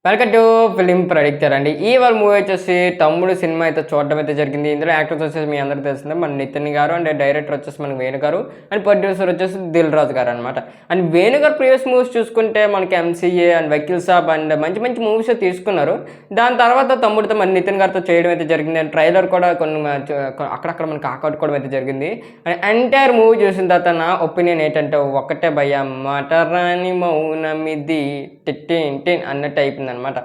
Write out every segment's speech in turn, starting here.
Welcome to film ప్రొడిక్టర్ అండి. ఇవాళ movie వచ్చేసి తమ్ముడు సినిమా అయితే చూడడం అయితే జరిగింది. ఇందులో యాక్టర్స్ వచ్చేసి మీ అందరికీ తెలిసిందే, మన నితిన్ గారు అండ్ డైరెక్టర్ వచ్చేసి మనకి వేణు గారు అండ్ ప్రొడ్యూసర్ వచ్చేసి దిల్ రాజు గారు అనమాట. అండ్ వేణు గారు ప్రీవియస్ మూవీస్ చూసుకుంటే మనకి MCA and Vakeel Saab and మంచి మంచి మూవీస్ తీసుకున్నారు. దాని తర్వాత తమ్ముడితో మన నితిన్ గారితో చేయడం అయితే జరిగింది. అండ్ ట్రైలర్ కూడా కొన్ని అక్కడక్కడ మనకి ఆకట్టుకోవడం అయితే జరిగింది. అండ్ ఎంటైర్ మూవీ చూసిన తర్వాత నా ఒపీనియన్ ఏంటంటే ఒకటే భయ్య మాటరాని మౌనమిది టిట్టిన్ అన్నట్టు అయిపోయింది అనమాట.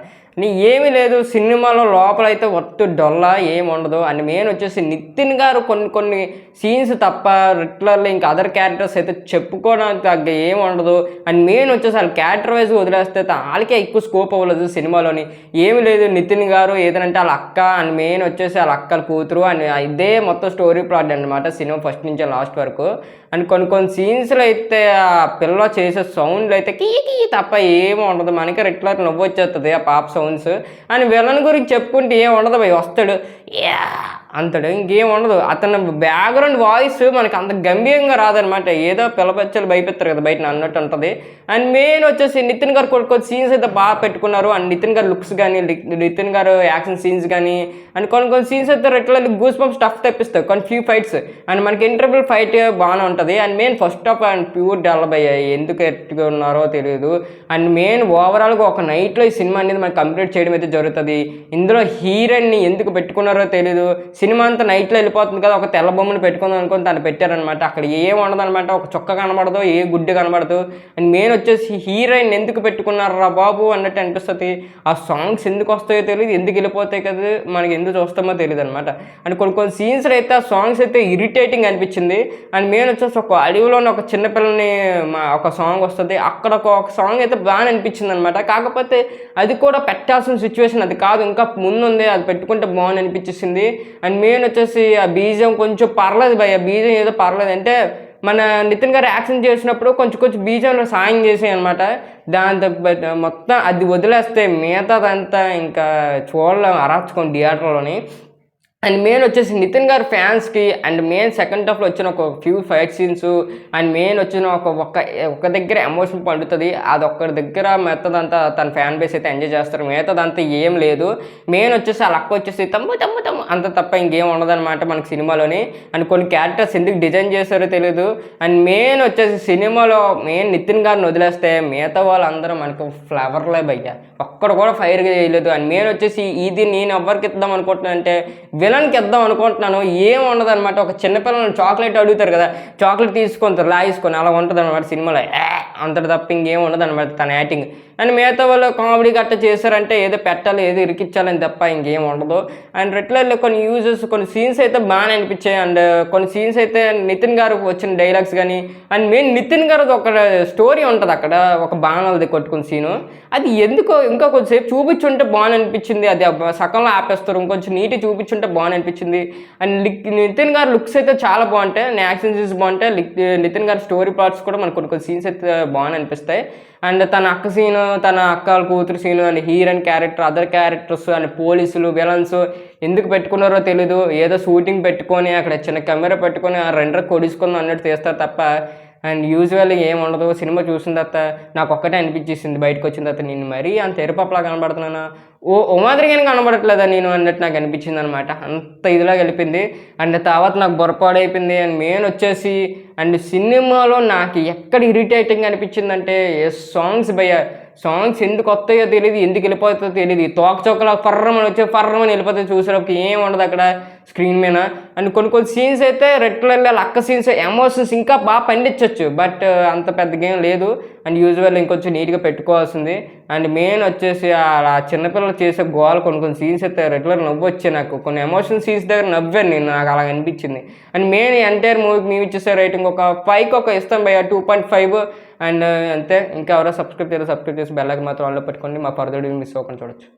ఏమీ లేదు సినిమాలో లోపలైతే వర్త్ డొల్లా ఏమి ఉండదు. అండ్ మెయిన్ వచ్చేసి నితిన్ గారు కొన్ని సీన్స్ తప్ప రిట్లర్లో ఇంకా అదర్ క్యారెక్టర్స్ అయితే చెప్పుకోవడానికి తగ్గ ఏమి ఉండదు. అండ్ మెయిన్ వచ్చేసి వాళ్ళ క్యారెక్టర్ వైజ్ వదిలేస్తే వాళ్ళకే ఎక్కువ స్కోప్ అవ్వలేదు సినిమాలోని. ఏమి లేదు నితిన్ గారు ఏదంటే వాళ్ళ అక్క అండ్ మెయిన్ వచ్చేసి వాళ్ళ అక్కల కూతురు అండ్ ఇదే మొత్తం స్టోరీ ప్లాట్ అనమాట సినిమా ఫస్ట్ నుంచి లాస్ట్ వరకు. అండ్ కొన్ని సీన్స్లో అయితే ఆ పిల్ల చేసే సౌండ్లు అయితే కీ తప్ప ఏమి ఉండదు. మనకి రిట్లర్ నవ్వు వచ్చేస్తుంది ఆ పాప సౌండ్స్. అండ్ విలన్ గురించి చెప్పుకుంటే ఏం ఉండదు భయ్, వస్తాడు అంతడు ఇంకేం ఉండదు. అతను బ్యాక్గ్రౌండ్ వాయిస్ మనకి అంత గంభీరంగా రాదనమాట, ఏదో పిల్లపచ్చలు భయపెత్తారు కదా బయట అన్నట్టు ఉంటుంది. అండ్ మెయిన్ వచ్చేసి నితిన్ గారు కొన్ని సీన్స్ అయితే బాగా పెట్టుకున్నారు. అండ్ నితిన్ గారు లుక్స్ కానీ నితిన్ గారు యాక్షన్ సీన్స్ కానీ అండ్ కొన్ని సీన్స్ అయితే రెట్ల గూస్ బంప్ స్టఫ్ తెప్పిస్తాయి కొన్ని ఫ్యూ ఫైట్స్. అండ్ మనకి ఇంటర్వెల్ ఫైట్ బాగానే ఉంటుంది. And main first of and pure develop అయ్యాయి, ఎందుకు ఎట్టుకున్నారో తెలియదు. అండ్ మెయిన్ ఓవరాల్గా ఒక నైట్లో ఈ సినిమా అనేది మనకి కంప్లీట్ చేయడం అయితే జరుగుతుంది. ఇందులో హీరోయిన్ని ఎందుకు పెట్టుకున్నారో తెలీదు. సినిమా అంతా నైట్లో వెళ్ళిపోతుంది కదా, ఒక తెల్ల బొమ్మను పెట్టుకుందాం అనుకుని తను పెట్టారనమాట. అక్కడ ఏం ఉండదు అనమాట, ఒక చొక్క కనబడదు, ఏ గుడ్డు కనబడదు. అండ్ మెయిన్ వచ్చేసి హీరోయిన్ ఎందుకు పెట్టుకున్నారా బాబు అన్నట్టు అనిపిస్తుంది. ఆ సాంగ్స్ ఎందుకు వస్తాయో తెలియదు, ఎందుకు వెళ్ళిపోతాయి కదా మనకి ఎందుకు చూస్తామో తెలియదు అనమాట. అండ్ కొన్ని సీన్స్ అయితే ఆ సాంగ్స్ అయితే ఇరిటేటింగ్ అనిపించింది. అండ్ మెయిన్ వచ్చేసి ఒక అడవిలోని ఒక చిన్నపిల్లని ఒక సాంగ్ వస్తుంది, అక్కడ ఒక సాంగ్ అయితే బాగా అనిపించింది అనమాట. కాకపోతే అది కూడా పెట్టాల్సిన సిచ్యువేషన్ అది కాదు, ఇంకా ముందుంది, అది పెట్టుకుంటే బాగుంది అనిపించేసింది. అండ్ మెయిన్ వచ్చేసి ఆ బీజం కొంచెం పర్లేదు భయ్య, బీజం ఏదో పర్లేదు అంటే మన నితిన్ గారు యాక్షన్ చేసినప్పుడు కొంచెం బీజంలో సాయం చేసాయి అనమాట. దాంతో మొత్తం అది వదిలేస్తే మిగతాదంతా ఇంకా చూడలేం, అరాచుకోండి థియేటర్లోని. అండ్ మెయిన్ వచ్చేసి నితిన్ గారు ఫ్యాన్స్కి అండ్ మెయిన్ సెకండ్ హాఫ్లో వచ్చిన ఒక few fight scenes and main వచ్చిన ఒక దగ్గర ఎమోషన్ పండుతుంది, అది ఒక్కడి దగ్గర మిగతాదంతా తన ఫ్యాన్ బేస్ అయితే ఎంజాయ్ చేస్తారు. మిగతాదంతా ఏం లేదు. మెయిన్ వచ్చేసి ఆ లక్క వచ్చేసి తమ్ము అంత తప్ప ఇంకేం ఉండదన్నమాట మనకి సినిమాలోని. అండ్ కొన్ని క్యారెక్టర్స్ ఎందుకు డిజైన్ చేస్తారో తెలియదు. అండ్ మెయిన్ వచ్చేసి సినిమాలో మెయిన్ నితిన్ గారిని వదిలేస్తే మిగతా వాళ్ళందరూ మనకు ఫ్లవర్లే భయ్య, ఒక్కడు కూడా ఫైర్గా చేయలేదు. అండ్ మెయిన్ వచ్చేసి ఇది నేను ఎవరికి ఇద్దాం అనుకుంటున్నాను అంటే విలన్కి ఇద్దాం అనుకుంటున్నాను, ఏం ఉండదు అనమాట. ఒక చిన్నపిల్లలను చాక్లెట్ అడుగుతారు కదా, చాక్లెట్ తీసుకుంటారు లాగేసుకొని, అలా ఉంటుంది అనమాట సినిమాలో. అంతటి తప్ప ఇంకేం ఉండదు అనమాట తన యాక్టింగ్. అండ్ మిగతా వాళ్ళు కామెడీ గట్ట చేశారంటే ఏదో పెట్టాలి ఏదో ఇరికిచ్చాలని తప్ప ఇంకేం ఉండదు. అండ్ రెట్లర్లో కొన్ని యూజెస్ కొన్ని సీన్స్ అయితే బాగానే అనిపించాయి. అండ్ కొన్ని సీన్స్ అయితే నితిన్ గారు వచ్చిన డైలాగ్స్ కానీ అండ్ మెయిన్ నితిన్ గారు ఒక స్టోరీ ఉంటుంది అక్కడ, ఒక బాణాలది కొట్టుకున్న సీను, అది ఎందుకో ఇంకా కొంచెంసేపు చూపించుంటే బాగా అనిపించింది. అది సగంలో ఆపేస్తారు, ఇంకొంచెం నీట్గా చూపించుంటే బాగా అనిపించింది. అండ్ నితిన్ గారు లుక్స్ అయితే చాలా బాగుంటాయి, యాక్షన్ సీన్స్ బాగుంటాయి. నితిన్ గారి స్టోరీ ప్లాట్స్ కూడా మనకు కొన్ని సీన్స్ అయితే బాగా అనిపిస్తాయి. అండ్ తన అక్క సీను, తన అక్క కూతురు scene and heroine character, other characters and పోలీసులు విలన్స్ ఎందుకు పెట్టుకున్నారో తెలీదు. ఏదో షూటింగ్ పెట్టుకొని అక్కడ చిన్న కెమెరా పెట్టుకొని ఆ రెండర కొడుచుకుందాం అన్నట్టు చేస్తారు తప్ప అండ్ యూజువల్గా ఏం ఉండదు. సినిమా చూసిన తర్వాత నాకు ఒక్కటే అనిపించేసింది బయటకు వచ్చిన తర్వాత, నేను మరీ అంత ఎరుపప్పలా కనబడుతున్నానా, ఓ మాదిరిగానే కనబడట్లేదా నేను అన్నట్టు నాకు అనిపించింది అనమాట. అంత ఇదిలా వెళ్ళిపోయింది. అండ్ తర్వాత నాకు బొరపాడైపోయింది. అండ్ మెయిన్ వచ్చేసి అండ్ సినిమాలో నాకు ఎక్కడ ఇరిటేటింగ్ అనిపించిందంటే సాంగ్స్ భయ్య, సాంగ్స్ ఎందుకు వస్తాయో తెలియదు, ఎందుకు వెళ్ళిపోతుందో తెలియదు. తోక చొక్కలా ఫర్రమని వచ్చి ఫర్రమని వెళ్ళిపోతే చూసేటప్పుడు ఏం ఉండదు అక్కడ స్క్రీన్ మీద. అండ్ కొన్ని సీన్స్ అయితే రెట్లర్లో లక్క సీన్స్ ఎమోషన్స్ ఇంకా బాగా పండించవచ్చు, బట్ అంత పెద్దగా ఏం లేదు. అండ్ యూజువల్ ఇంకొంచెం నీట్గా పెట్టుకోవాల్సింది. అండ్ మెయిన్ వచ్చేసి ఆ చిన్నపిల్లలు చేసే గోల్ కొన్ని సీన్స్ అయితే రెగ్యులర్ నవ్వు వచ్చాయి నాకు. కొన్ని ఎమోషనల్ సీన్స్ దగ్గర నవ్వాను నేను, నాకు అలా అనిపించింది. అండ్ మెయిన్ ఎంటైర్ మూవీకి మేము ఇచ్చేసే రేటింగ్ ఒక 5కి ఒక ఇస్తాం భయ్య, 2.5. అండ్ అంతే. ఇంకా ఎవరో సబ్స్క్రైబ్ చేసి బెల్ ఐకాన్ మాత్రం ఆన్లో పెట్టుకోండి, మా ఫర్దర్ వీడియో మిస్ అవ్వకుండా చూడొచ్చు.